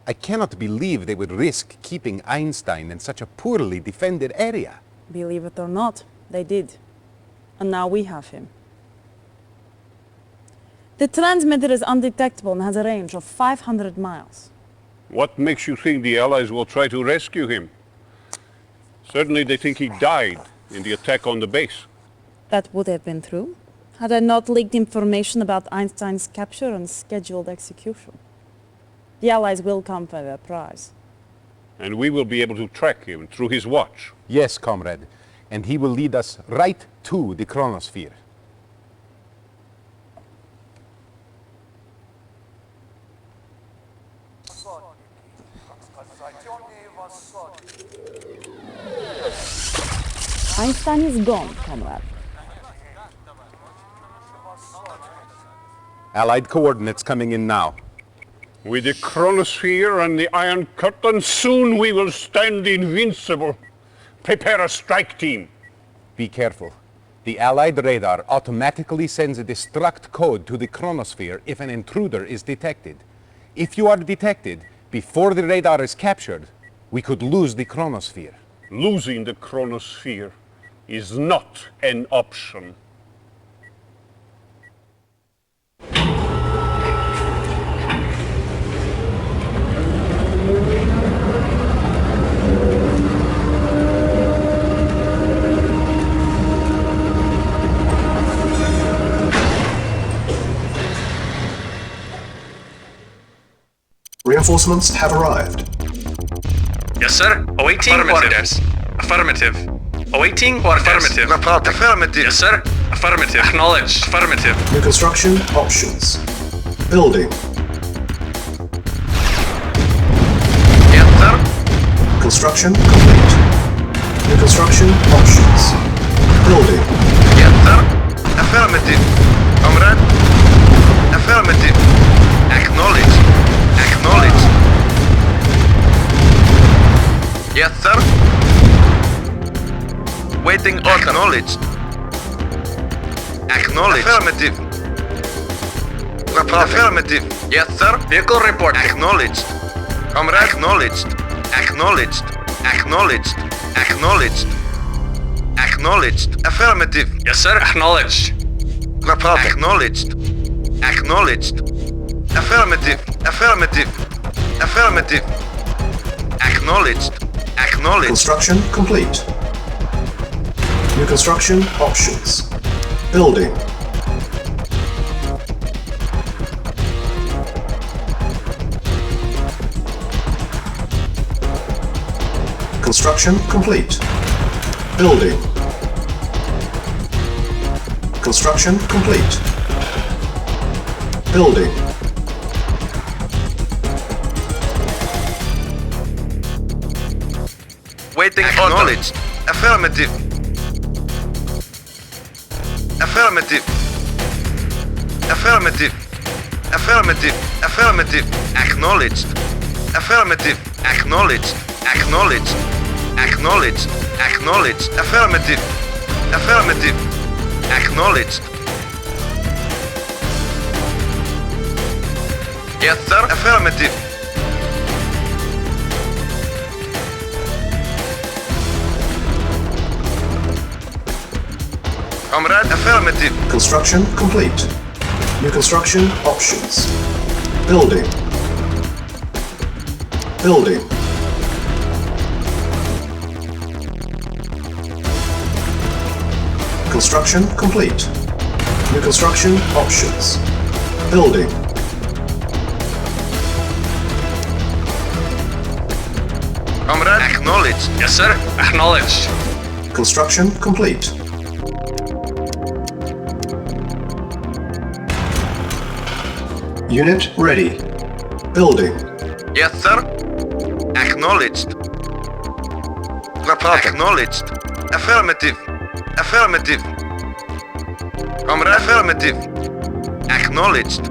I cannot believe they would risk keeping Einstein in such a poorly defended area. Believe it or not, they did. And now we have him. The transmitter is undetectable and has a range of 500 miles. What makes you think the Allies will try to rescue him? Certainly they think he died in the attack on the base. That would have been true, had I not leaked information about Einstein's capture and scheduled execution. The Allies will come for their prize. And we will be able to track him through his watch. Yes, comrade. And he will lead us right to the Chronosphere. Einstein is gone, comrade. Allied coordinates coming in now. With the Chronosphere and the Iron Curtain, soon we will stand invincible. Prepare a strike team. Be careful. The Allied radar automatically sends a destruct code to the Chronosphere if an intruder is detected. If you are detected before the radar is captured, we could lose the Chronosphere. Losing the Chronosphere is not an option. Reinforcements have arrived. Yes, sir. Awaiting orders. Affirmative. Awaiting orders. Affirmative. Affirmative. Yes, sir. Affirmative. Acknowledged. Affirmative. New construction options. Building. Yes, sir. Construction complete. New construction options. Building. Yes, sir. Affirmative. Comrade. Affirmative. Acknowledge. Acknowledge. Yes, sir. Waiting order. Acknowledged. Acknowledged. Affirmative. Affirmative. Yes, sir. Vehicle report. Acknowledged. Comrade. Acknowledged. Acknowledged. Acknowledged. Acknowledged. Acknowledged. Affirmative. Yes, sir. Acknowledged. Acknowledged. Acknowledged. Affirmative. Affirmative. Affirmative. Acknowledged. Acknowledged. Construction complete. New construction options. Building. Construction complete. Building. Construction complete. Building. Waiting acknowledged. Affirmative. Affirmative. Affirmative. Affirmative. Affirmative. Acknowledged. Affirmative. Acknowledged. Acknowledged. Acknowledged. Acknowledged. Affirmative. Affirmative. Acknowledged. Yes, sir. Affirmative. Comrade, affirmative. Construction complete. New construction options. Building. Building. Construction complete. New construction options. Building. Comrade, acknowledged. Yes, sir. Acknowledged. Construction complete. Unit ready. Building. Yes, sir. Acknowledged. Acknowledged. Affirmative. Affirmative. Comrade, affirmative. Acknowledged.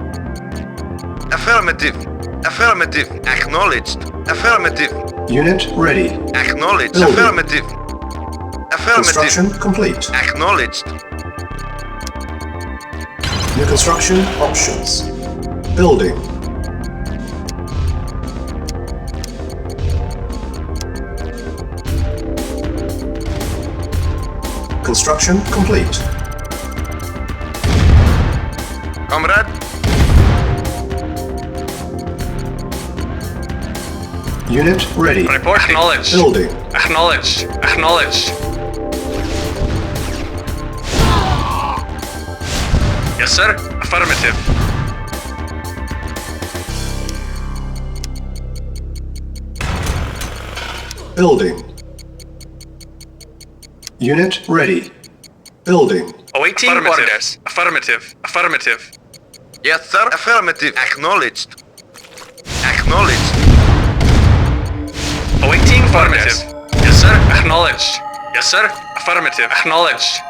Affirmative. Affirmative. Acknowledged. Affirmative. Unit ready. Acknowledged. Building. Affirmative. Affirmative. Construction complete. Acknowledged. New construction options. Building. Construction complete. Comrade. Unit ready. Report acknowledged. Building. Acknowledged. Acknowledged. Yes, sir. Affirmative. Building. Unit ready. Building. Awaiting orders. Affirmative. Affirmative. Yes, sir. Affirmative. Acknowledged. Acknowledged. Awaiting orders. Yes, sir. Acknowledged. Yes, sir. Affirmative. Acknowledged.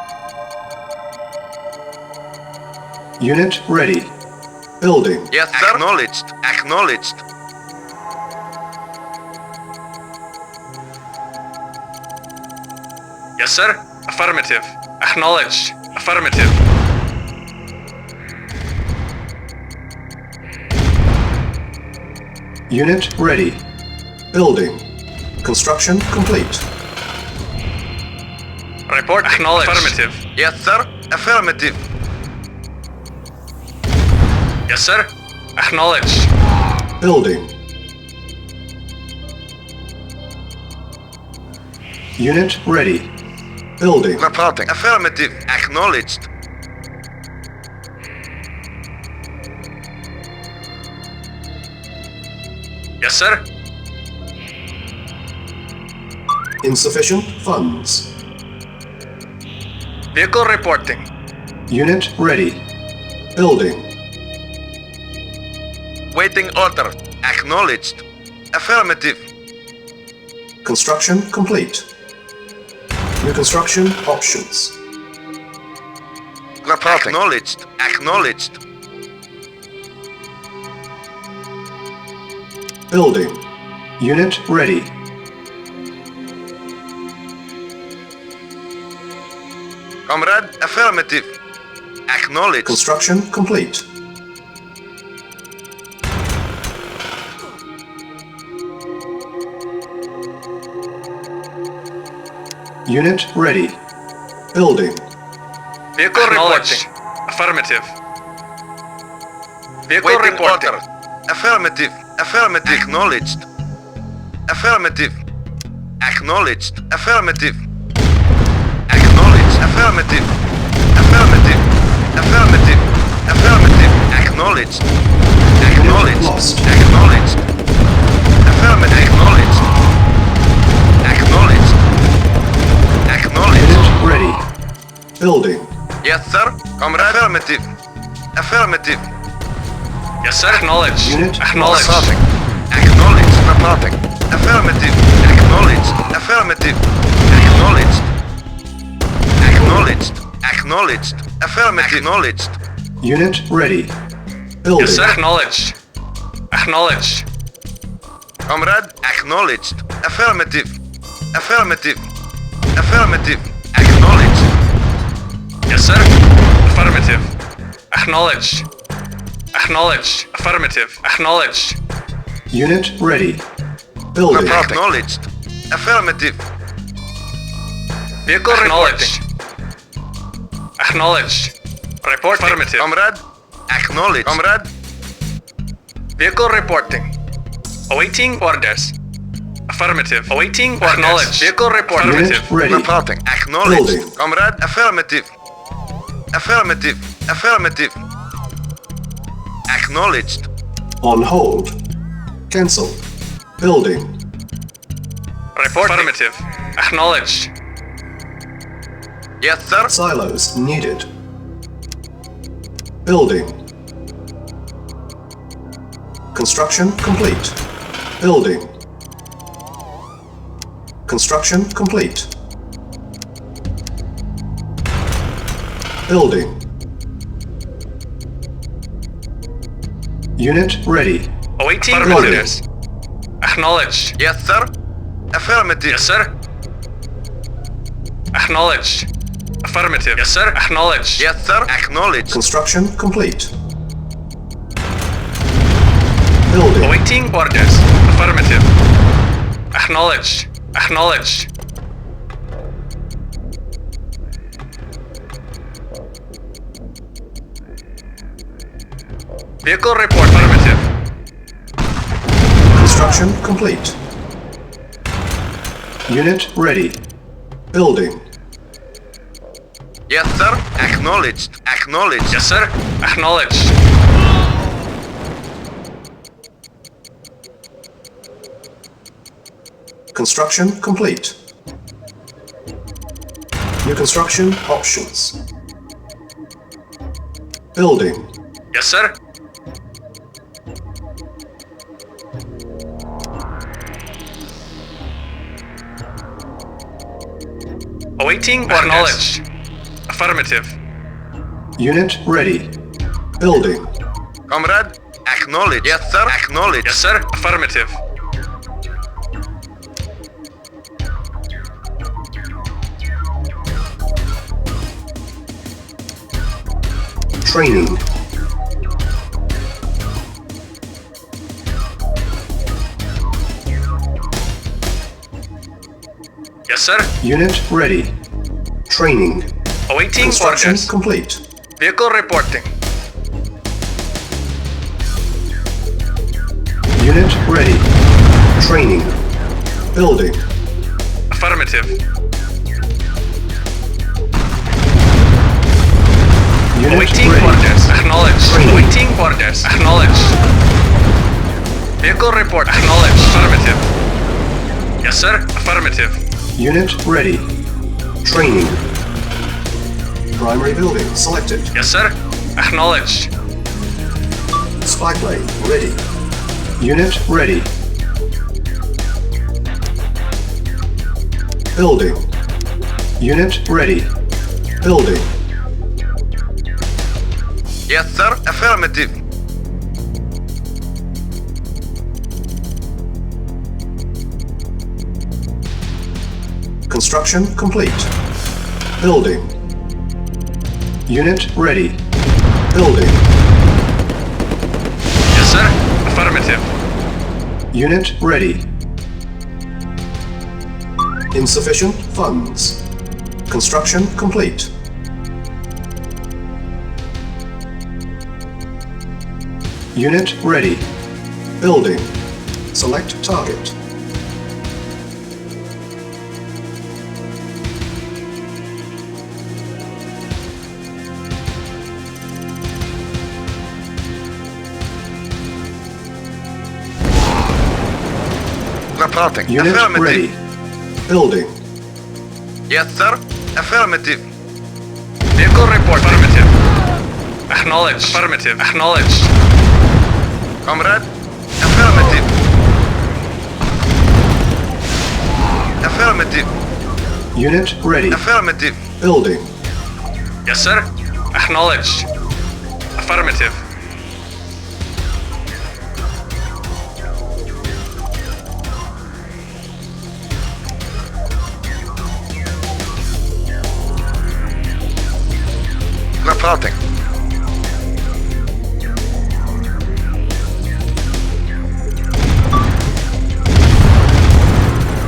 Unit ready. Building. Yes, sir. Acknowledged. Acknowledged. Yes, sir. Affirmative. Acknowledged. Affirmative. Unit ready. Building. Construction complete. Report acknowledged. Affirmative. Yes, sir. Affirmative. Yes, sir. Acknowledged. Building. Unit ready. Building. Reporting. Affirmative. Acknowledged. Yes, sir. Insufficient funds. Vehicle reporting. Unit ready. Building. Waiting order. Acknowledged. Affirmative. Construction complete. New construction options. Reporting. Acknowledged. Acknowledged. Building. Unit ready. Comrade. Affirmative. Acknowledged. Construction complete. Unit ready. Building. Vehicle reporting. Affirmative. Vehicle Waiting reporting. order. Affirmative. Affirmative. Acknowledged. Affirmative. Acknowledged. Affirmative. Acknowledged. Affirmative. Affirmative. Affirmative. Affirmative. Acknowledged. Acknowledged. Lost. Acknowledged. Affirmative. Acknowledged. Acknowledged. Acknowledged. Unit ready. Building. Yes, sir. Comrade. Affirmative. Affirmative. Yes, sir. Acknowledged. Unit Acknowledged. Reporting. Acknowledged. Reporting. Affirmative. Acknowledged. Affirmative. Acknowledged. Acknowledged. Acknowledged. Affirmative. Acknowledged. Unit ready. Building. Yes, sir. Acknowledged. Acknowledged. Comrade. Acknowledged. Affirmative. Affirmative. Affirmative. Acknowledged. Yes, sir. Affirmative. Acknowledged. Acknowledged. Affirmative. Acknowledged. Unit ready. Building. Acknowledged. Affirmative. Vehicle acknowledged. Acknowledged. Report affirmative. Comrade. Acknowledged. Comrade. Vehicle reporting. Awaiting orders. Affirmative. Awaiting orders. Acknowledged. Vehicle report. Unit Affirmative. ready. Reporting. Acknowledged. Building. Comrade. Affirmative. Affirmative. Affirmative. Acknowledged. On hold. Cancel. Building. Report affirmative. Acknowledged. Yes, sir. Silos needed. Building. Construction complete. Building. Construction complete. Building. Unit ready. Awaiting Affirmative. orders. Acknowledged. Yes, sir. Affirmative. Yes, sir. Acknowledged. Affirmative. Yes, sir. Acknowledged. Yes, sir. Acknowledged. Construction complete. Building. Awaiting orders. Affirmative. Acknowledged. Acknowledged. Vehicle report. Affirmative. Construction complete. Unit ready. Building. Yes, sir. Acknowledged. Acknowledged. Yes, sir. Acknowledged. Construction complete. New construction options. Building. Yes, sir. Awaiting orders. Acknowledged. Affirmative. Unit ready. Building. Comrade. Acknowledged. Yes, sir. Acknowledged. Yes, sir. Affirmative. Training. Yes, sir. Unit ready. Training. Awaiting Construction orders. complete. Vehicle reporting. Unit ready. Training. Building. Affirmative. Unit Awaiting ready. orders. Acknowledged. Training. Awaiting orders. Acknowledged. Vehicle report. Acknowledged. Affirmative. Yes, sir. Affirmative. Unit ready. Training. Primary building selected. Yes, sir. Acknowledged. Spy plane ready. Unit ready. Building. Unit ready. Building. Yes, sir. Affirmative. Construction complete. Building. Unit ready. Building. Yes, sir. Affirmative. Unit ready. Insufficient funds. Construction complete. Unit ready. Building. Select target. Reporting. Unit Affirmative. ready. Building. Yes, sir. Affirmative. Vehicle report. Affirmative. Acknowledged. Affirmative. Acknowledged. Comrade. Affirmative. Affirmative. Unit ready. Affirmative. Building. Yes, sir. Acknowledged. Affirmative. Reporting.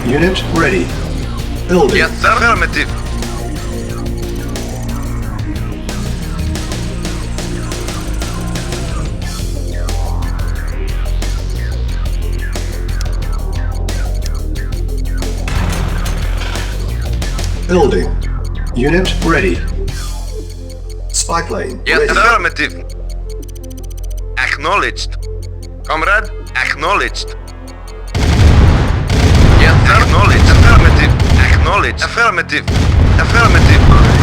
Unit ready. Building. Yes, sir. Affirmative. Building. Unit ready. Spy plane Yes, ready. affirmative. Acknowledged. Comrade, acknowledged. Yes, sir. Acknowledged. Affirmative. Acknowledged. Affirmative. Affirmative.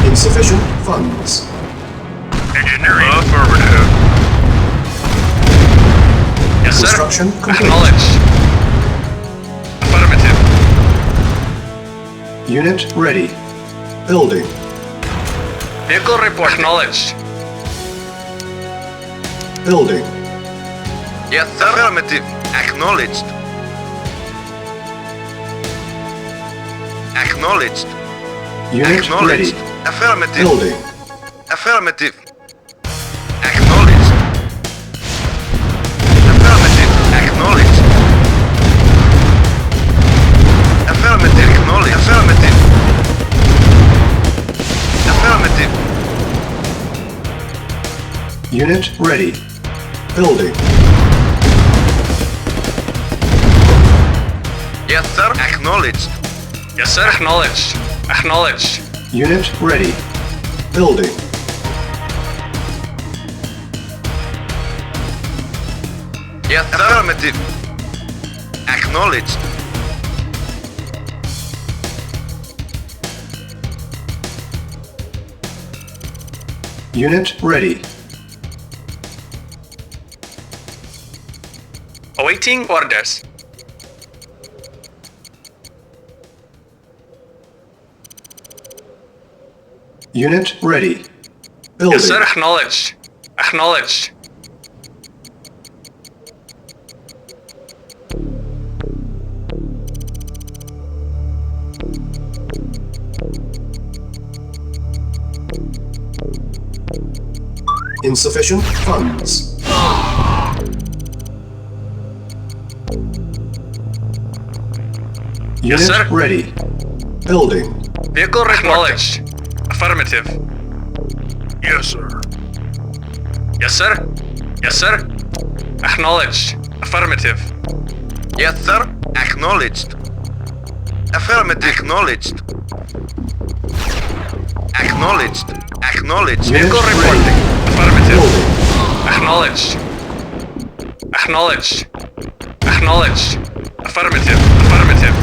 Insufficient funds. Engineering. Affirmative. Yes, sir. Construction complete. Acknowledged. Affirmative. Unit ready. Building. Vehicle report. Acknowledged. Building. Yes, sir. Affirmative. Acknowledged. Acknowledged. Unit Acknowledged. ready. Affirmative. Building. Affirmative. Acknowledged. Affirmative. Acknowledged. Affirmative. Acknowledged. Affirmative. Affirmative. Unit ready. Building. Yes, sir. Acknowledged. Yes, sir. Acknowledged. Acknowledged. Unit ready. Building. Yes, sir. Affirmative. Acknowledged. Unit ready. Awaiting orders. Unit ready. Building. Yes, sir. Acknowledged. Acknowledged. Insufficient funds. Unit sir. ready. Building. Vehicle acknowledged. Affirmative. Yes, sir. Yes, sir. Yes, sir. Acknowledged. Affirmative. Yes, sir. Acknowledged. Affirmative. Acknowledged. Acknowledged. Acknowledged. Vehicle Unit reporting. Affirmative. Building. Acknowledged. Acknowledged. Acknowledged. Affirmative. Affirmative.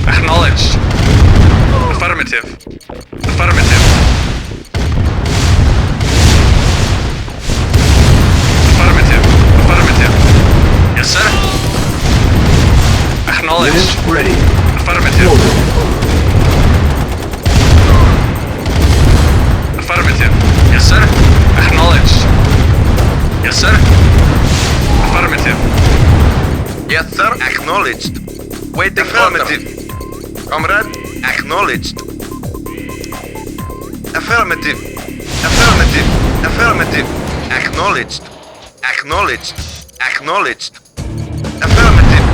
Acknowledged. Affirmative. Affirmative. Affirmative. Affirmative. Yes, sir. Acknowledged. Unit ready. Affirmative. Building. Affirmative. Yes, sir. Acknowledged. Yes, sir. Affirmative. Yes, sir. Acknowledged. Waiting affirmative. Comrade, acknowledged. Affirmative. Affirmative. Affirmative. Acknowledged. Acknowledged. Acknowledged. Affirmative.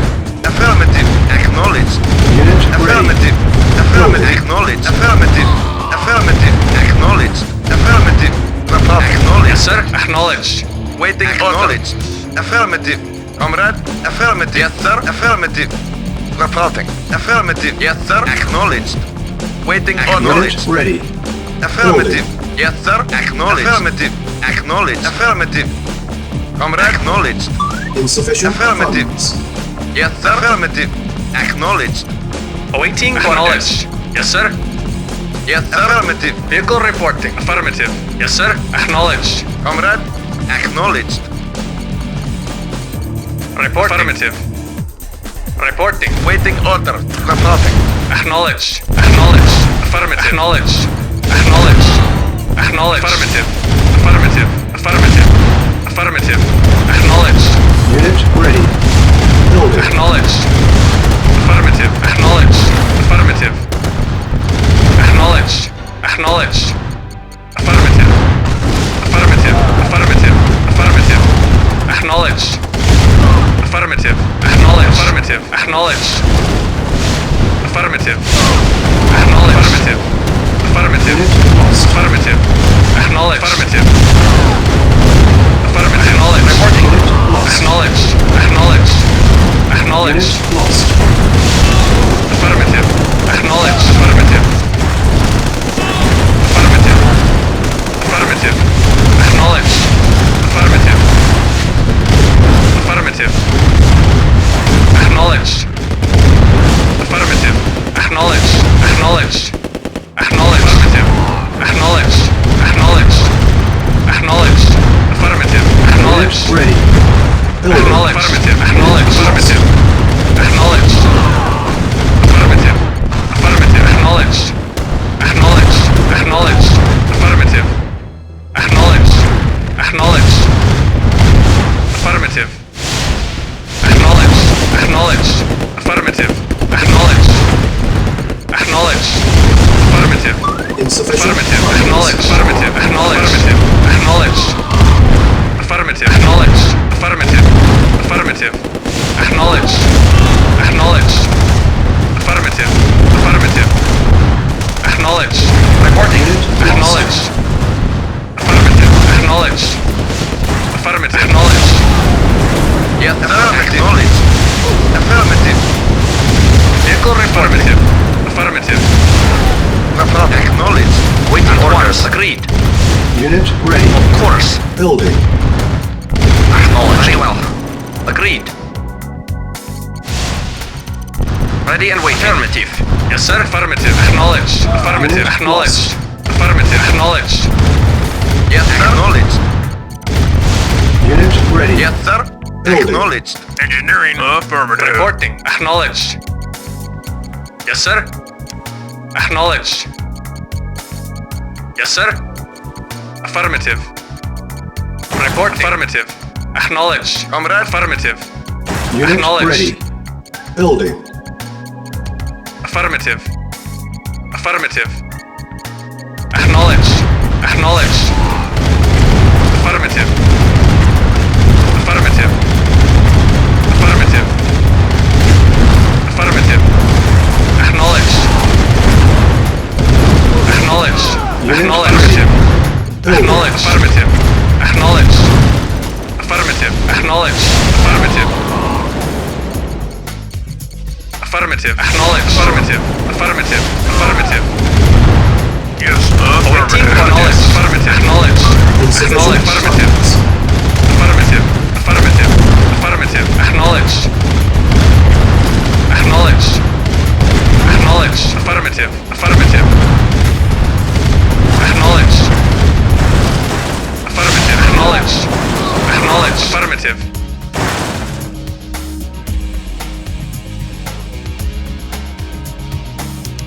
Affirmative. Acknowledged. Unit ready. Affirmative. Affirmative. Acknowledged. Affirmative. Affirmative. Acknowledged. Affirmative. Acknowledged. Yes, sir. Acknowledged. Waiting acknowledged. Affirmative. Comrade. Affirmative. Yes, sir. Affirmative. Reporting. Affirmative. Yes, sir. Acknowledged. Waiting Unit acknowledged. ready. Affirmative. Yes, sir. Acknowledged. Affirmative. Acknowledged. Affirmative. Comrade. Acknowledged. Insufficient Affirmative. funds. Yes, sir. Affirmative. Acknowledged. Awaiting orders. Yes, sir. Yes, sir. Affirmative. Vehicle reporting. Affirmative. Yes, sir. Acknowledged. Comrade. Acknowledged. Reporting. Affirmative. Reporting. Waiting order. Reporting. Acknowledged. Acknowledged. Affirmative. Acknowledged. Acknowledged. Acknowledged. Affirmative. Affirmative. Affirmative. Affirmative. Acknowledged. Unit ready. Building. Acknowledged. Affirmative. Acknowledged. Affirmative. Acknowledged. Acknowledged. Affirmative. Affirmative. Affirmative. Affirmative. Acknowledged. Affirmative. Acknowledged. Affirmative. Acknowledged. Affirmative. Acknowledged. Affirmative. Affirmative. Unit lost. Affirmative. Acknowledged. Affirmative. Affirmative. Acknowledged. Unit lost. Acknowledged. Acknowledged. Acknowledged. Unit lost. Affirmative. Acknowledged. Affirmative. Affirmative. Affirmative. Acknowledged. Affirmative. Affirmative. Acknowledged. Affirmative. Acknowledged. Acknowledged. Acknowledged. Affirmative. Acknowledged. Acknowledged. Acknowledged. Affirmative. Acknowledged. Unit ready. Building. Acknowledged. Affirmative. Acknowledged. Affirmative. Acknowledged. Affirmative. Affirmative. Acknowledged. Acknowledged. Acknowledged. Affirmative. Acknowledged. Acknowledged. Affirmative. Acknowledged. Acknowledged. Affirmative. Acknowledged. Acknowledged. Affirmative. Insufficient Affirmative. funds. Acknowledged. Affirmative. Acknowledged. Acknowledged. Affirmative. Acknowledged. Affirmative. Affirmative. Acknowledged. Acknowledged. Affirmative. Affirmative. Acknowledged. Reporting. Unit lost. Acknowledged. Affirmative. Acknowledged. Affirmative. Acknowledged. Yes, affirmative. Acknowledged. Affirmative. Vehicle affirmative. Affirmative. Acknowledged. Waiting orders. Agreed. Unit ready. Of course. Building. Acknowledged. Very well. Agreed. Ready and waiting. Affirmative. Yes, sir. Affirmative. Acknowledged. Affirmative. Acknowledged. Affirmative. Acknowledged. Yes, acknowledged. Unit ready. Yes, sir. Building. Acknowledged. Engineering. Affirmative. Reporting. Acknowledged. Yes, sir. Acknowledged. Yes, sir. Affirmative. Reporting. Affirmative. Acknowledged. Comrade. Affirmative. Unit Acknowledged. ready. Building. Affirmative. Affirmative. Acknowledged. Acknowledged. Affirmative. Affirmative. Affirmative. Affirmative. Acknowledged. Acknowledged. Acknowledged. Acknowledged. Affirmative. Acknowledged. Affirmative. Acknowledged. Affirmative. Affirmative. Acknowledged. Affirmative. Affirmative. Affirmative. Yes. Awaiting. Acknowledged. Affirmative. Acknowledged. Insufficient Affirmative. funds. Affirmative. Affirmative. Affirmative. Acknowledged. Acknowledged. Acknowledged. Affirmative. Affirmative. Acknowledged. Affirmative. Acknowledged. Acknowledged. Affirmative.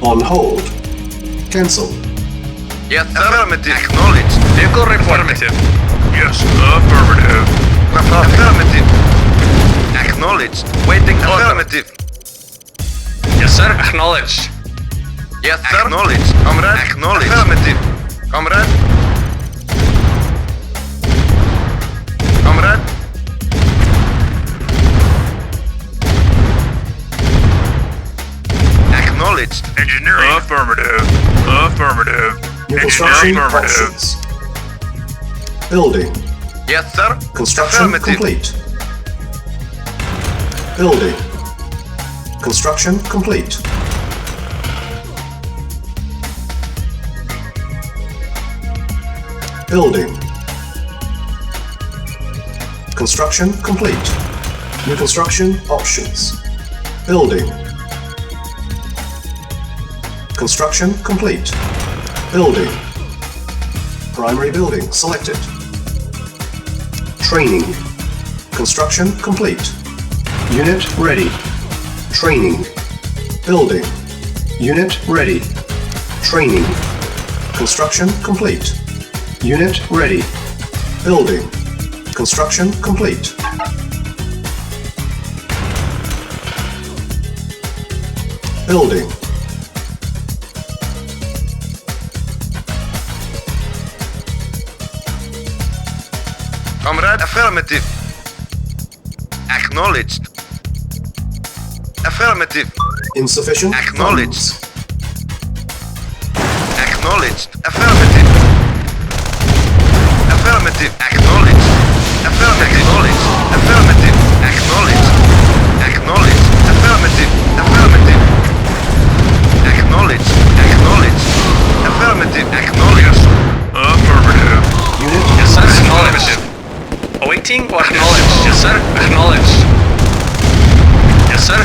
On hold. Cancel. Yes, affirmative. Acknowledged. Vehicle affirmative. Yes, affirmative. Affirmative. Acknowledged. Waiting affirmative. Yes, sir. Acknowledged. Yes, sir. Acknowledged. Comrade. Acknowledged. Affirmative. Comrade. Comrade. Acknowledged. Engineering. Affirmative. Affirmative. New construction options. Building. Yes, sir. Construction affirmative. complete. Building. Construction complete. Building. Construction complete. New construction options. Building. Construction complete. Building. Primary building selected. Training. Construction complete. Unit ready. Training. Building. Unit ready. Training. Construction complete. Unit ready. Building. Construction complete. Building. Comrade. Affirmative. Acknowledged. Affirmative. Insufficient Acknowledged. funds. Acknowledged. Affirmative. Affirmative. Acknowledged. Affirmative. Acknowledged. Affirmative. Acknowledged. Acknowledged. Affirmative. Affirmative. Acknowledged. Acknowledged. Affirmative. Acknowledged. Affirmative. Unit Yes, sir. Acknowledged. Awaiting or acknowledged. Yes, sir. Acknowledged. Yes, sir.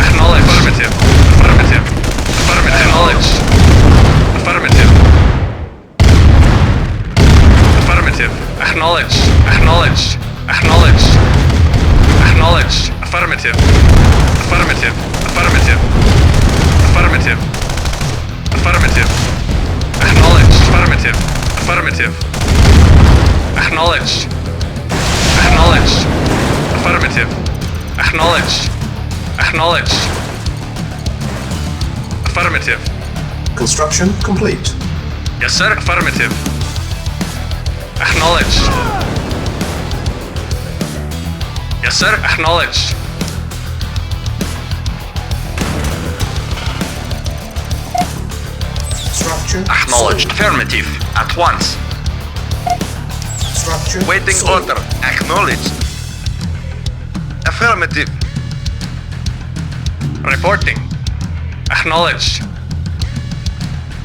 Acknowledged. Affirmative. Affirmative. Affirmative. Acknowledged. Affirmative. Affirmative. Acknowledged. Acknowledged. Acknowledged. Acknowledged. Affirmative. Affirmative. Affirmative. Affirmative. Affirmative. Acknowledged. Affirmative. Affirmative. Acknowledged. Acknowledged. Affirmative. Acknowledged. Acknowledged. Affirmative. construction complete. Yes, sir. Affirmative. Acknowledged. Yes, sir. Acknowledged. Structure Acknowledged. sold. Affirmative. At once. Structure Waiting sold. order. Acknowledged. Affirmative. Reporting. Acknowledged.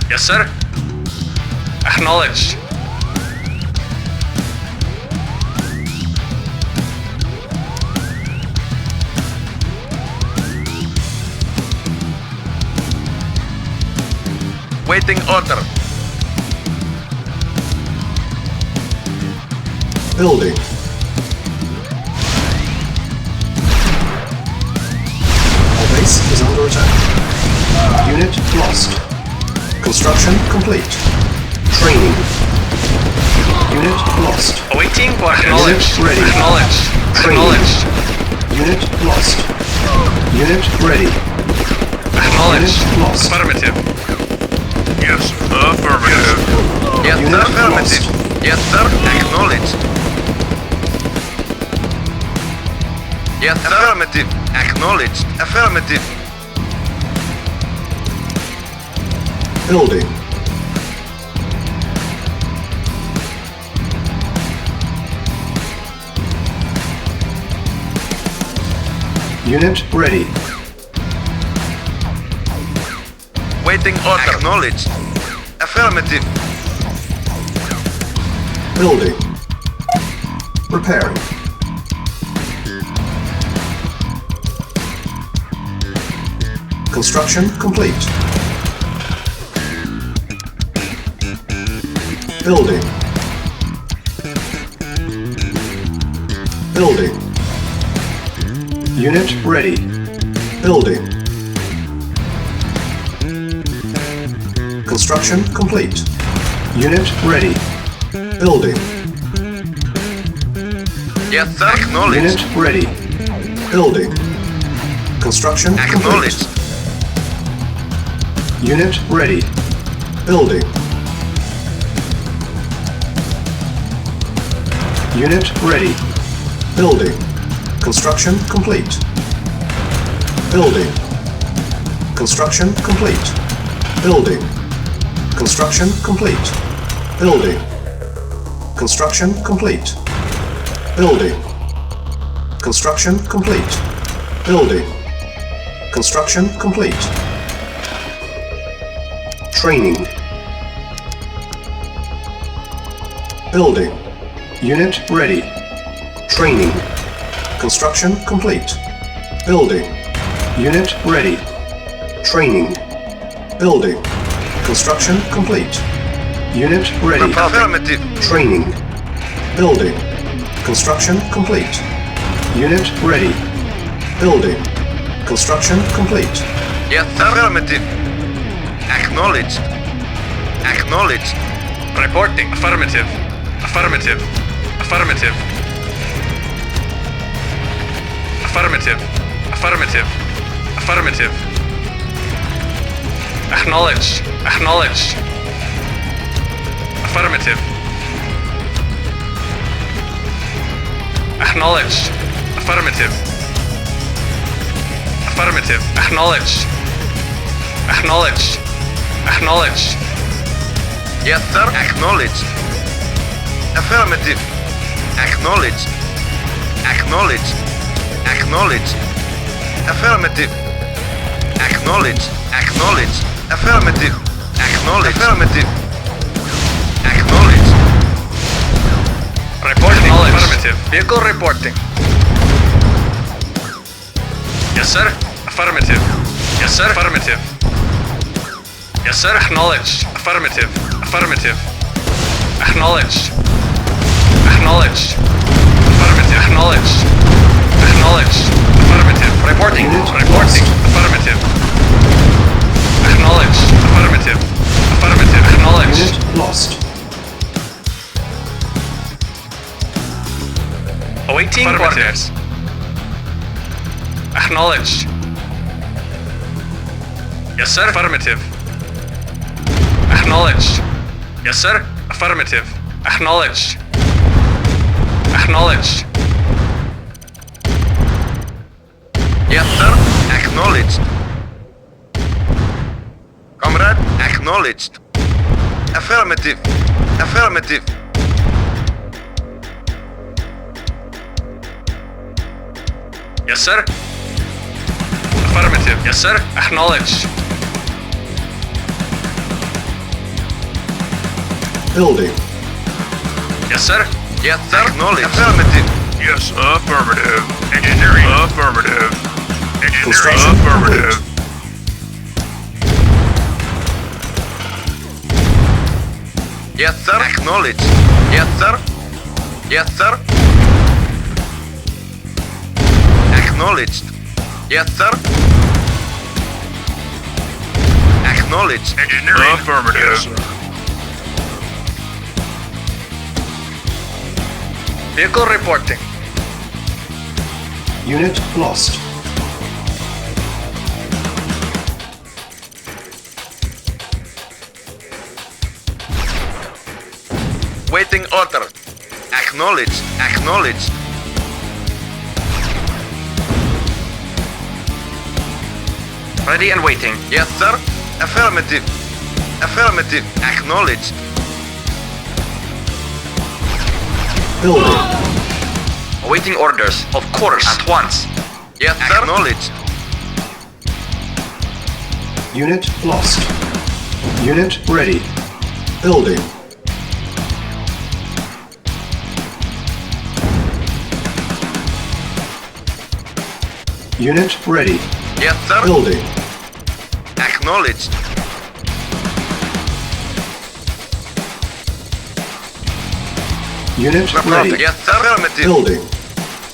Yes, sir. Acknowledged. Waiting order. Building. Our base is under attack. Unit lost. Construction complete. Training. Unit lost. Awaiting or acknowledged. Unit ready. Acknowledged. Acknowledged. Unit lost. Unit ready. Acknowledged. Unit lost. Affirmative. Yes, affirmative. Yes, sir. Unit Affirmative. lost. Yes, sir. Acknowledged. Yes, sir. Affirmative. Acknowledged. Affirmative. Building. Unit ready. Waiting order. Acknowledged. Affirmative. Building. Repairing. Construction complete. Building. Building. Unit ready. Building. Construction complete. Unit ready. Building. Yes, sir. Acknowledged. Unit ready. Building. Construction complete. Acknowledged. Unit ready. Building. Unit ready. Building. Construction complete. Building. Construction complete. Building. Construction complete. Building. Construction complete. Building. Construction complete. Building. Construction complete. Training. Building. Unit ready. Training. Construction complete. Building. Unit ready. Training. Building. Construction complete. Unit ready. Affirmative. Training. Building. Construction complete. Unit ready. Building. Construction complete. Yes, sir. Affirmative. Acknowledged. Acknowledged. Reporting. Affirmative. Affirmative. Affirmative. Affirmative. Affirmative. Affirmative. Acknowledged. Acknowledged. Affirmative. Acknowledged. Affirmative. Affirmative. Acknowledged. Acknowledged. Acknowledged. Yes, sir. Acknowledged. Affirmative. Acknowledged. Acknowledged. Acknowledged. Affirmative. Acknowledged. Acknowledged. Affirmative. Acknowledged. Affirmative. Acknowledged. Reporting. Affirmative. Vehicle reporting. Yes, sir. Affirmative. Yes, sir. Affirmative. Yes, sir. Acknowledged. Affirmative. Affirmative. Acknowledged. Acknowledged. Affirmative. Acknowledged. Acknowledged. Affirmative. Reporting. Reporting. Affirmative. Acknowledged. Affirmative. Affirmative. Acknowledged. Unit lost. Awaiting orders. Acknowledged. Yes, sir. Affirmative. Acknowledged. Yes, sir. Affirmative. Acknowledged. Acknowledged. Yes, sir. Acknowledged. Comrade, acknowledged. Affirmative. Yes, sir. Affirmative. Yes, sir. Acknowledged. Building. Yes, sir. Yes, sir. Acknowledged. Affirmative. Yes, affirmative. Engineering. Affirmative. Engineering. Construction Affirmative. Yes, sir. Acknowledged. Yes, sir. Yes, sir. Acknowledged. Yes, sir. Acknowledged. Engineering. Affirmative. Yes, sir. Vehicle reporting. Unit lost. Waiting order. Acknowledged. Acknowledged. Ready and waiting. Yes, sir. Affirmative. Affirmative. Acknowledged. Building. Awaiting orders. Of course. At once. Yes, sir. Acknowledged. Unit lost. Unit ready. Building. Unit ready. Yes, sir. Building. Acknowledged. Unit ready. Yes, sir. Affirmative. Building.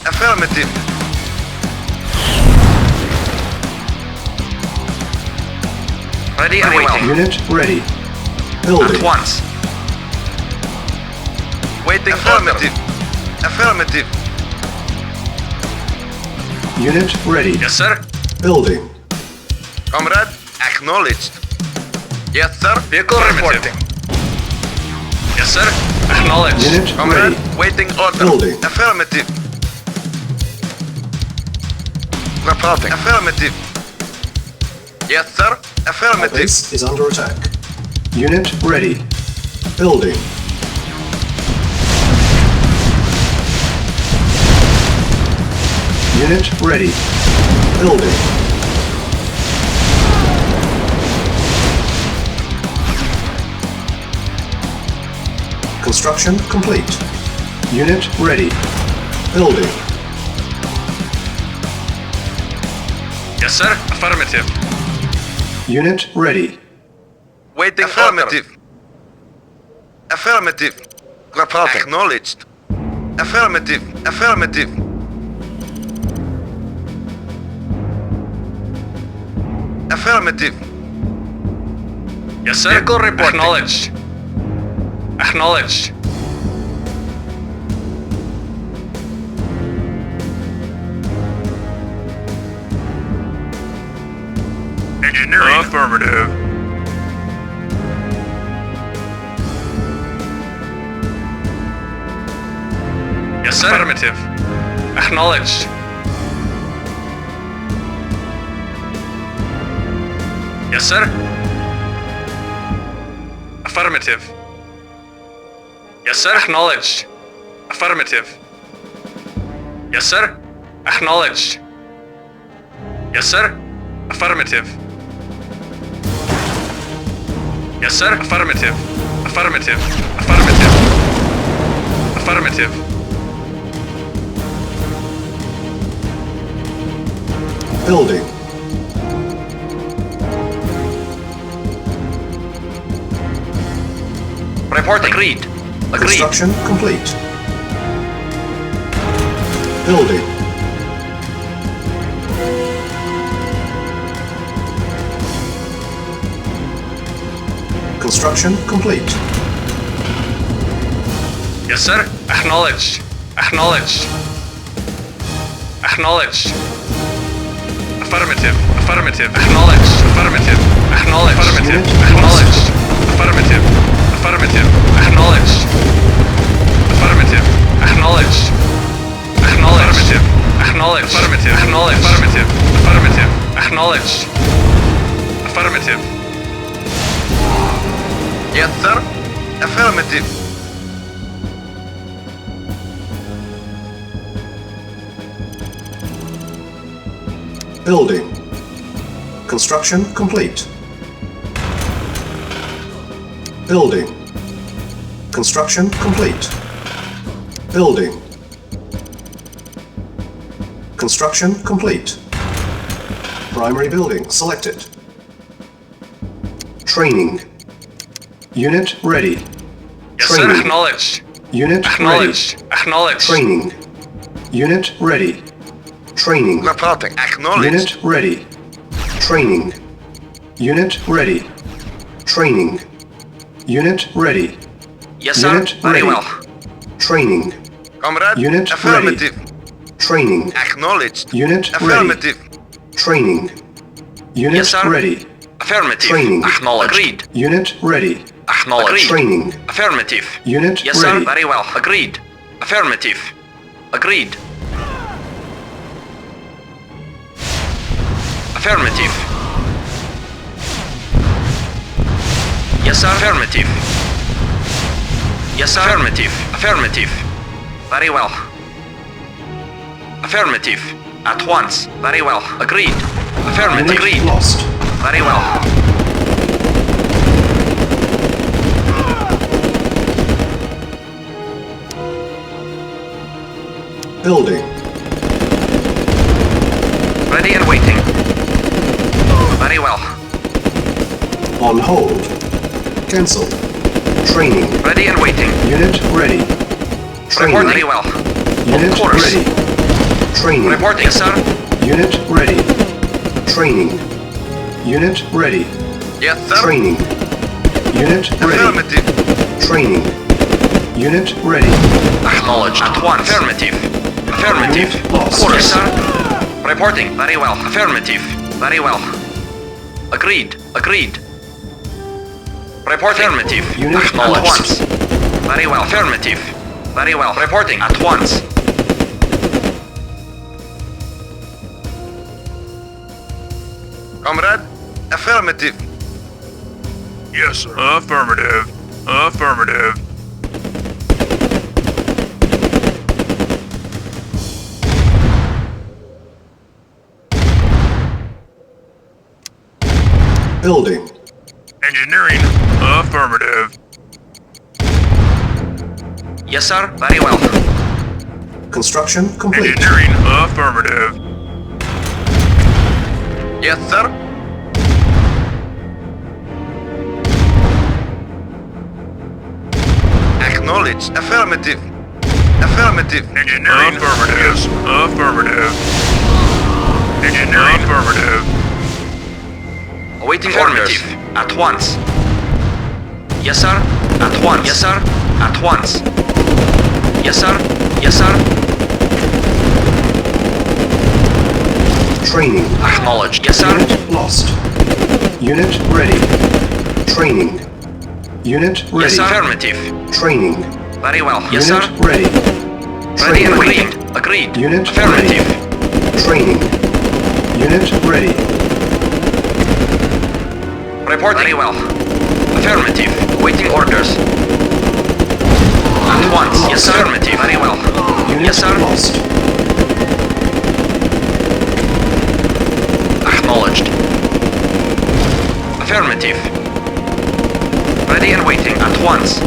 Affirmative. Ready and waiting. Unit ready. At Building. once. Waiting affirmative. Affirmative. Unit ready. Yes, sir. Building. Comrade, acknowledged. Yes, sir. Vehicle reporting. Yes, sir. Acknowledged. Unit Comrade, ready. waiting order. Building. Affirmative. Reporting. Affirmative. Yes, sir. Our Affirmative. base is under attack. Unit ready. Building. Unit ready. Building. Construction complete. Unit ready. Building. Yes, sir. Affirmative. Unit ready. Waiting affirmative. Affirmative. Reporting. Acknowledged. Affirmative. Affirmative. Affirmative. Yes, sir. Vehicle reporting. Acknowledged. Acknowledged. Engineering. Affirmative. Yes, sir. Affirmative. Acknowledged. Yes, sir. Affirmative. Yes, sir. Acknowledged. Affirmative. Yes, sir. Acknowledged. Yes, sir. Affirmative. Yes, sir. Affirmative. Affirmative. Affirmative. Affirmative. Building. Reporting. Agreed. Agreed. Construction complete. Building. Construction complete. Yes, sir. Acknowledged. Acknowledged. Acknowledged. Affirmative. Affirmative. Acknowledged. Affirmative. Acknowledged. Affirmative. Acknowledged. Affirmative. Affirmative. Acknowledged. Affirmative. Acknowledged. Acknowledged. Acknowledged. Affirmative. Acknowledged. Affirmative. Affirmative. Acknowledged. Affirmative. Yes, sir. Affirmative. Building. Construction complete. Building. Construction complete. Building. Construction complete. Primary building selected. Training. Unit ready. Yes, sir. Acknowledged. Unit Acknowledged. ready. Acknowledged. Training. Unit ready. Training. Reporting. Acknowledged. Unit ready. Training. Unit ready. Training. Unit ready. Yes, sir. Unit Very ready. well. Training. Comrade. Unit Affirmative. Training. Acknowledged. Unit ready. Affirmative. Training. Unit Yes, sir. ready. Affirmative. Training. Acknowledged. Agreed. Unit ready. Acknowledged. Agreed. Training. Affirmative. Unit Yes, sir. ready. Very well. Agreed. Affirmative. Agreed. Affirmative. Yes, sir. Affirmative. Yes, sir. Affirmative. Affirmative. Very well. Affirmative. At once. Very well. Agreed. Affirmative. Unit Agreed. lost. Very well. Building. Ready and waiting. Very well. On hold. Cancel. Training. Ready and waiting. Unit ready. Report very Training. well. Unit Of course. ready. Training. Reporting, yes, sir. Unit ready. Training. Unit ready. Yes, sir. Training. Unit ready. Affirmative. Training. Unit ready. Acknowledged. At once. Affirmative. Affirmative. Unit Of lost. course, yes, sir. Reporting. Very well. Affirmative. Very well. Agreed. Agreed. Report affirmative. Unit At lost. once. Very well. Affirmative. Very well. Reporting. At once. Comrade. Affirmative. Yes, sir. Affirmative. Affirmative. Building. Engineering. Affirmative. Yes, sir. Very well. Construction complete. Engineering. Affirmative. Yes, sir. Acknowledged. Affirmative. Affirmative. Engineering. Affirmative. Yes. Affirmative. Engineering. Affirmative. Awaiting Affirmative. affirmative. At once. Yes, sir. At once. Yes, sir. At once. Yes, sir. Yes, sir. Training. Acknowledged. Yes, sir. Unit lost. Unit ready. Training. Unit ready. Yes, sir. Affirmative. Training. Very well. Yes, sir. Unit ready. Ready and Training. waiting. Agreed. Unit affirmative. ready. Training. Unit ready. Reporting. Very well. Affirmative. Waiting orders. At once. Yes, sir. Affirmative. Very well. Unit Yes, sir. lost. Acknowledged. Affirmative. Ready and waiting. At once.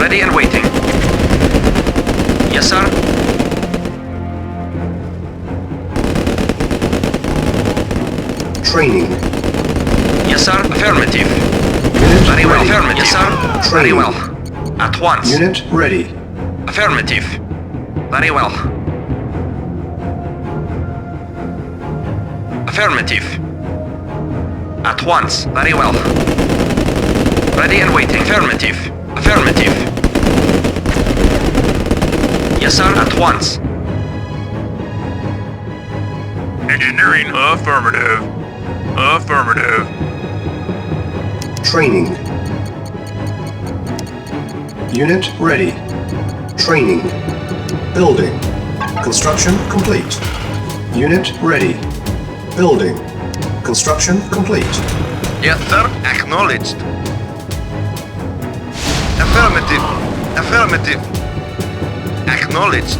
Ready and waiting. Yes, sir. Training. Yes, sir. Affirmative. Unit Very well. ready. Affirmative. Yes, sir. Very Training. well. At once. Unit ready. Affirmative. Very well. Affirmative. At once. Very well. Ready and waiting. Affirmative. Affirmative. Yes, sir. At once. Engineering. Affirmative. Affirmative. Training. Unit ready. Training. Building. Construction complete. Unit ready. Building. Construction complete. Yes, sir. Acknowledged. Affirmative. Affirmative. Acknowledged.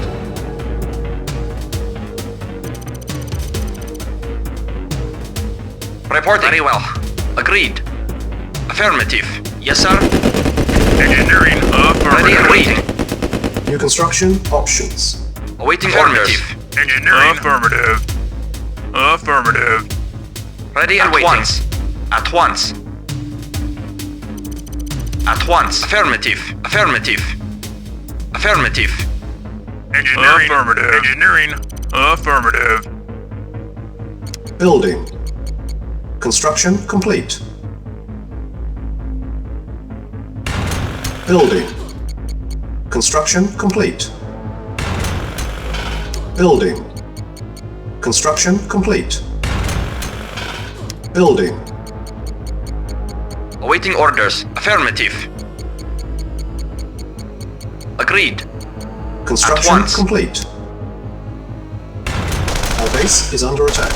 Reporting. Very well. Agreed. Affirmative. Yes, sir. Engineering Ready and affirmative. waiting. New construction options. Awaiting orders. Engineering affirmative. Affirmative. Ready and waiting. At once. At once. Affirmative. Affirmative. Affirmative. Engineering affirmative. Engineering affirmative. Building. Construction complete. Building. Construction complete. Building. Construction complete. Building. Awaiting orders. Affirmative. Agreed. Construction once. complete. Our base is under attack.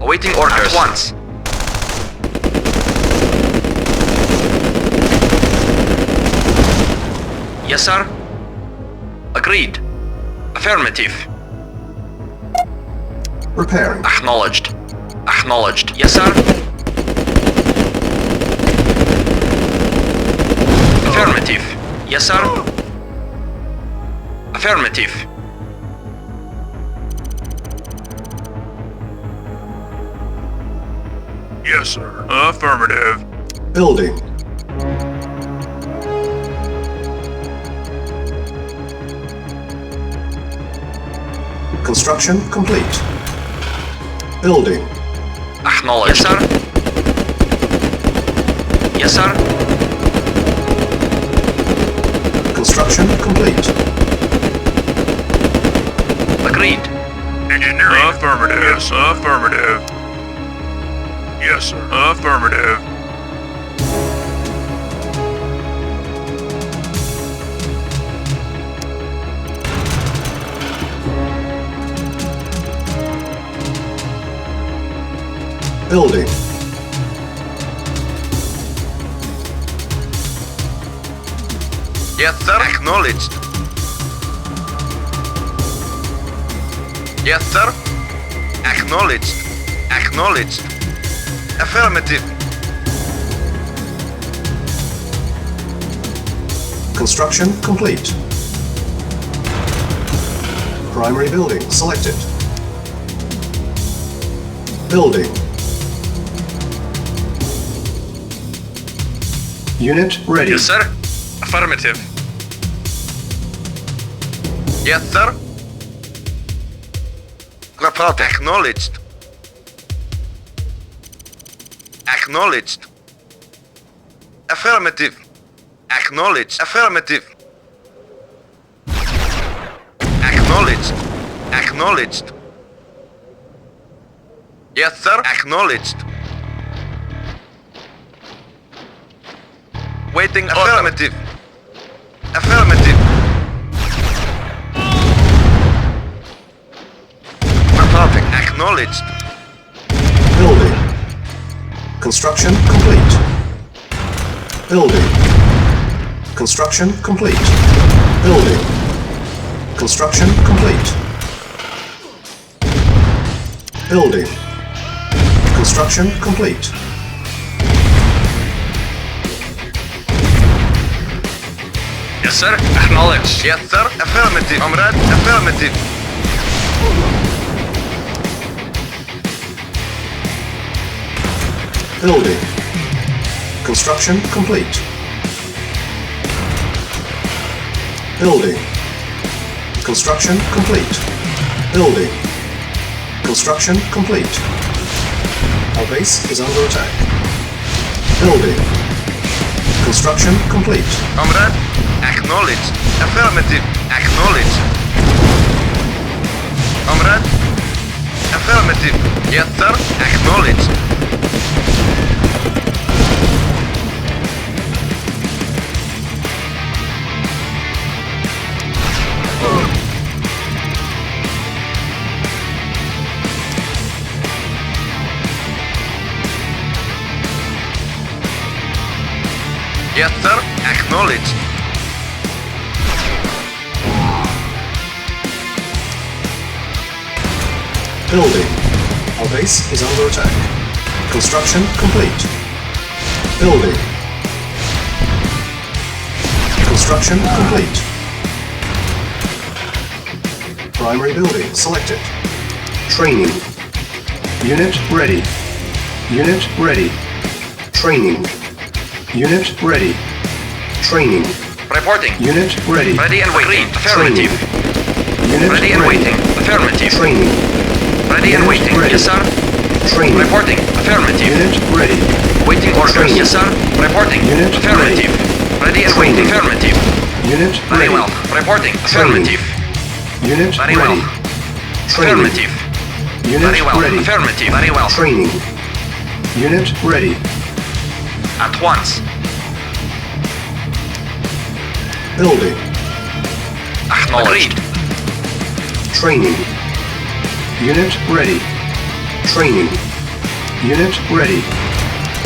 Awaiting orders. At once. Yes, sir. Agreed. Affirmative. Repairing. Acknowledged. Acknowledged. Yes, sir. Affirmative. Yes, sir. Affirmative. Yes, sir. Affirmative. Building. Construction complete. Building. Acknowledged. Yes, sir. Yes, sir. Construction complete. Agreed. Engineering affirmative. Yes, affirmative. Yes, sir. Affirmative. Building. Yes, sir. Acknowledged. Yes, sir. Acknowledged. Acknowledged. Affirmative. Construction complete. Primary building selected. Building. Unit ready. Yes, sir. Affirmative. Yes, sir. Report. Acknowledged. Acknowledged. Affirmative. Acknowledged. Affirmative. Acknowledged. Acknowledged. Yes, sir. Acknowledged. Waiting. Affirmative. Affirmative. Reporting. Acknowledged. Building. Construction complete. Building. Construction complete. Building. Construction complete. Building. Construction complete. Yes, sir. Acknowledged. Yes, sir. Affirmative. Comrade. Affirmative. Building. Construction complete. Building. Construction complete. Building. Construction complete. Our base is under attack. Building. Construction complete. Comrade. Acknowledged. Affirmative. Acknowledged. Comrade. Affirmative. Yes, sir. Acknowledged. Yes, sir. Acknowledged. Building. base is under attack. Construction complete. Building. Construction complete. Primary building selected. Training. Unit ready. Unit ready. Training. Unit ready. Training. Reporting. Unit ready. Ready and waiting. Affirmative. Unit Ready and waiting. Affirmative. Training. Ready and waiting. Ready. Yes, sir. Training. Reporting. Affirmative. Unit ready. Waiting orders. Training. Yes, sir. Reporting. Unit Affirmative. Ready and waiting. Training. Affirmative. Unit Very ready. well. Reporting. Affirmative. Unit Very ready. well. Training. Affirmative. Unit Very well. ready. Affirmative. Very well. Training. Unit ready. At once. Building. Acknowledged. Training. Unit ready. Training. Unit ready.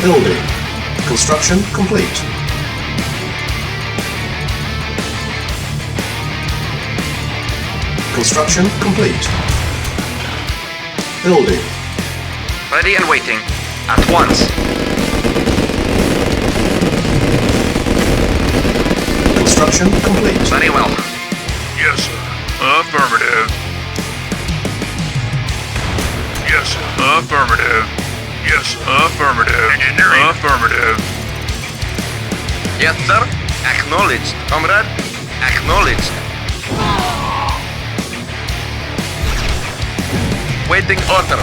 Building. Construction complete. Construction complete. Building. Ready and waiting. At once. Construction complete. Very well. Yes, sir. Affirmative. Yes, sir. Affirmative. Yes, sir. Affirmative. Engineering. Affirmative. Yes, sir. Acknowledged. Comrade. Acknowledged. Waiting order.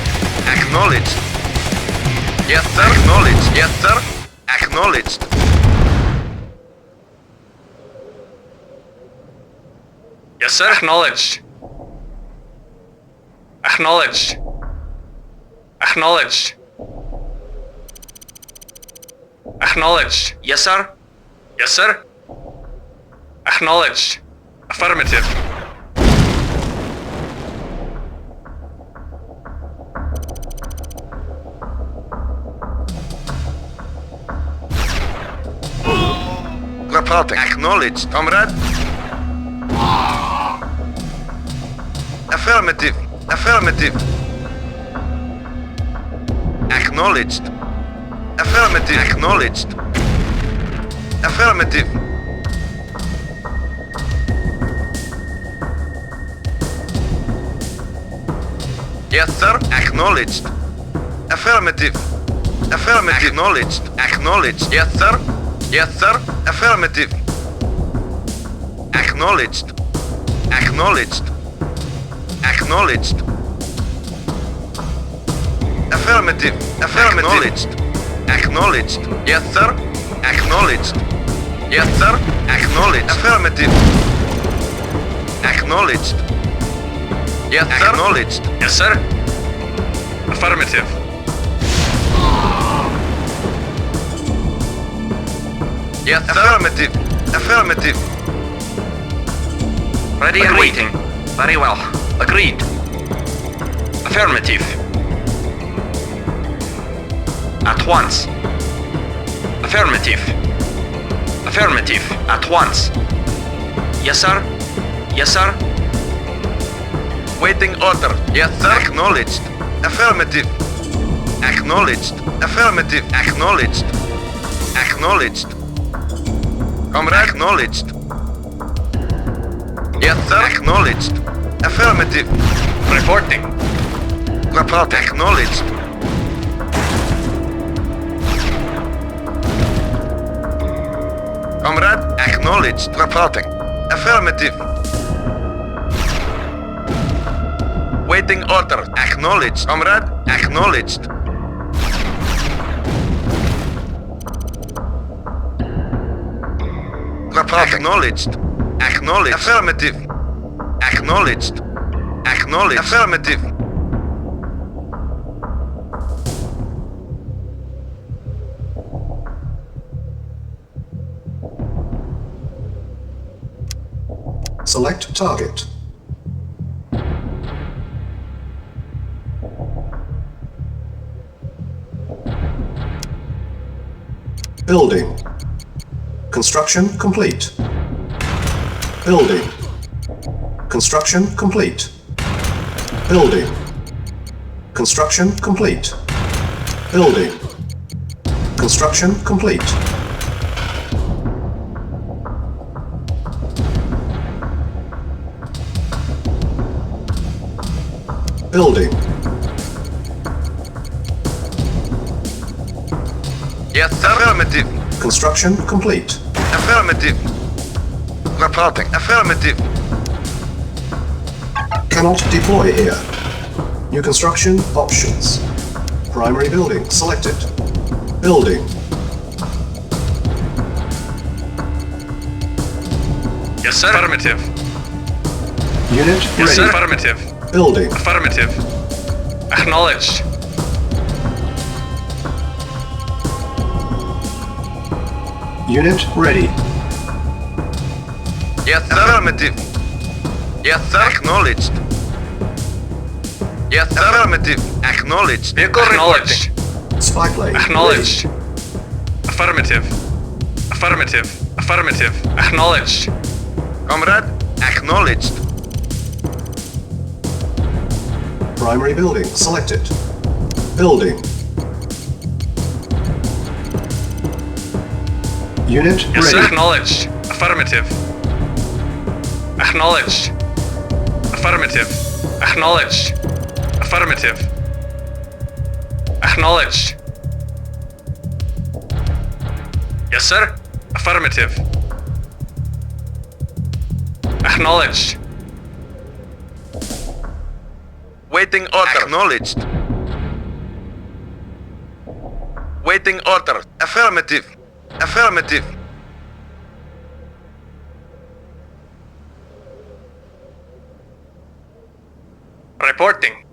Acknowledged. Yes, sir. Acknowledged. Yes, sir. Acknowledged. Yes, sir. Acknowledged. Acknowledged. Acknowledged. Acknowledged. Yes, sir. Yes, sir. Acknowledged. Affirmative. Reporting. Acknowledged. Comrade. Affirmative. Affirmative. Acknowledged. Affirmative. Acknowledged. Affirmative. Yes, sir. Acknowledged. Affirmative. Affirmative. Acknowledged. Acknowledged. Yes, sir. Yes, sir. Affirmative. Acknowledged. Acknowledged. Acknowledged. Affirmative. Affirmative. Acknowledged. Yes, sir. Acknowledged. Yes, sir. Acknowledged. Affirmative. Acknowledged. Yes, sir. Acknowledged. Yes, sir. Affirmative. Yes, sir. Affirmative. Affirmative. Ready and waiting. Very well. Agreed. Affirmative. At once. Affirmative. Affirmative. At once. Yes, sir. Yes, sir. Waiting order. Yes, sir. Acknowledged. Affirmative. Acknowledged. Affirmative. Acknowledged. Acknowledged. Comrade. Acknowledged. Yes, sir. Acknowledged. Affirmative. Reporting. Report. Acknowledged. Comrade. Acknowledged. Reporting. Affirmative. Waiting order. Acknowledged. Comrade. Acknowledged. Report. Acknowledged. Acknowledged. Affirmative. Acknowledged. Acknowledged. Affirmative. Select target. Building. Construction complete. Building. Construction complete. Building. Construction complete. Building. Construction complete. Building. Yes, sir. Affirmative. Construction complete. Affirmative. Reporting. Affirmative. Cannot deploy here. New construction options. Primary building selected. Building. Yes, sir. Affirmative. Unit Yes, sir. ready. Affirmative. Building. Affirmative. Acknowledged. Unit ready. Yes, sir. Affirmative. Yes, sir. Acknowledged. Yes, sir. Affirmative. Acknowledged. Vehicle acknowledged. Spy plane. Acknowledged. Affirmative. Affirmative. Affirmative. Acknowledged. Comrade, acknowledged. Ready. Primary building selected. Building. Unit Yes, sir. ready. Acknowledged. Affirmative. Acknowledged. Affirmative. Acknowledged. Affirmative. Acknowledged. Yes, sir. Affirmative. Acknowledged. Waiting order. Acknowledged. Waiting order. Affirmative. Affirmative. Reporting.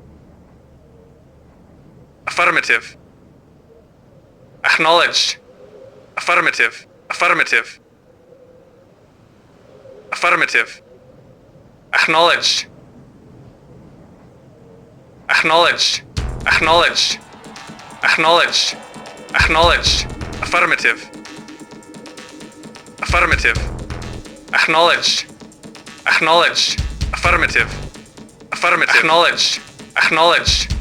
Affirmative. Acknowledged. Affirmative. Affirmative. Affirmative. Acknowledged. Acknowledged. Acknowledged. Acknowledged. Acknowledged. Affirmative. Affirmative. Acknowledged. Acknowledged. Affirmative. Affirmative. Acknowledged. Acknowledged.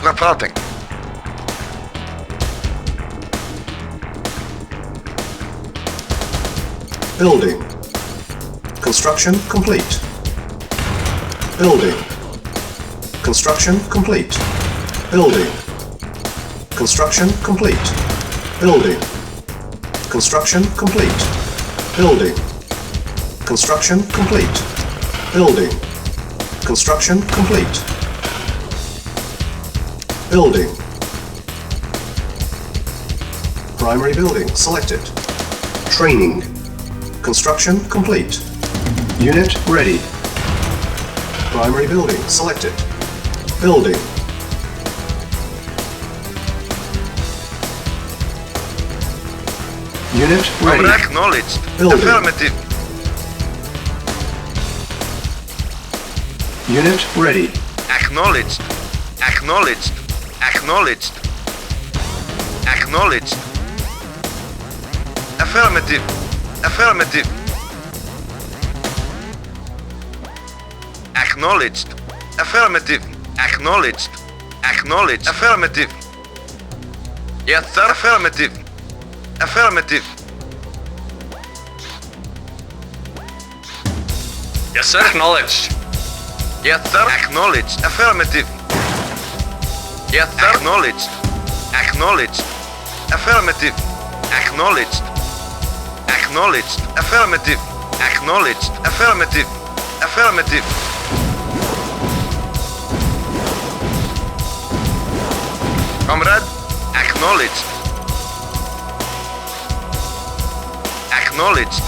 Reporting. Building. Construction complete. Building. Construction complete. Building. Construction complete. Building. Construction complete. Building. Construction complete. Building. Construction complete. Building. Primary building selected. Training. Construction complete. Unit ready. Primary building selected. Building. Unit ready. Comrade, acknowledged. Building. Affirmative. Unit ready. Acknowledged. Acknowledged. Acknowledged. Acknowledged. Affirmative. Affirmative. Acknowledged. Affirmative. Acknowledged. Acknowledged. Affirmative. Yes, sir. Affirmative. Affirmative. Yes, sir. Acknowledged. Yes, sir. Acknowledged. Affirmative. Yes, sir. Acknowledged. Acknowledged. Affirmative. Acknowledged. Acknowledged. Affirmative. Acknowledged. Affirmative. Affirmative. Comrade, acknowledged. Acknowledged.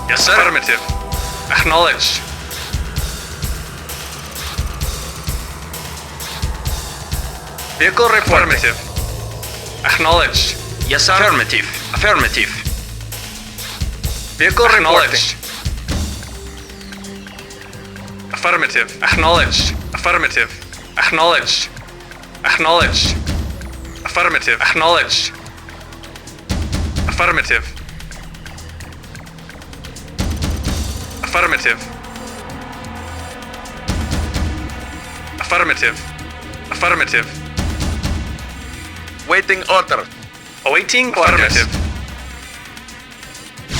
Yes, sir. Affirmative. Acknowledged. Vehicle report. Affirmative. Acknowledged. Yes, sir. Affirmative. Affirmative. Vehicle acknowledged. Affirmative. Acknowledged. Affirmative. Acknowledged. Acknowledged. Affirmative. Acknowledged. Affirmative. Affirmative. Affirmative. Affirmative. Waiting order. Awaiting affirmative.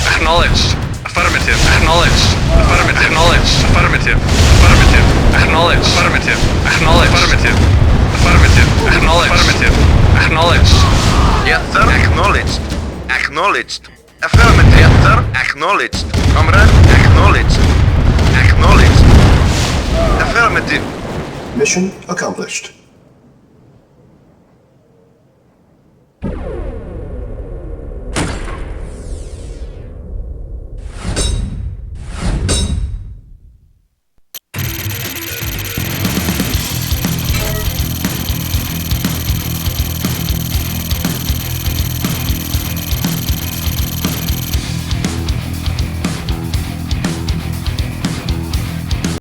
Acknowledged. Affirmative. Acknowledged. Affirmative. Acknowledged. Affirmative. Affirmative. Acknowledged. Affirmative. Acknowledged. Affirmative. Affirmative. Acknowledged. Affirmative. Acknowledged. Yes, sir. Acknowledged. Acknowledged. Affirmative. Yes, sir. Acknowledged. Comrade. Acknowledged. Acknowledged. Affirmative. Mission accomplished.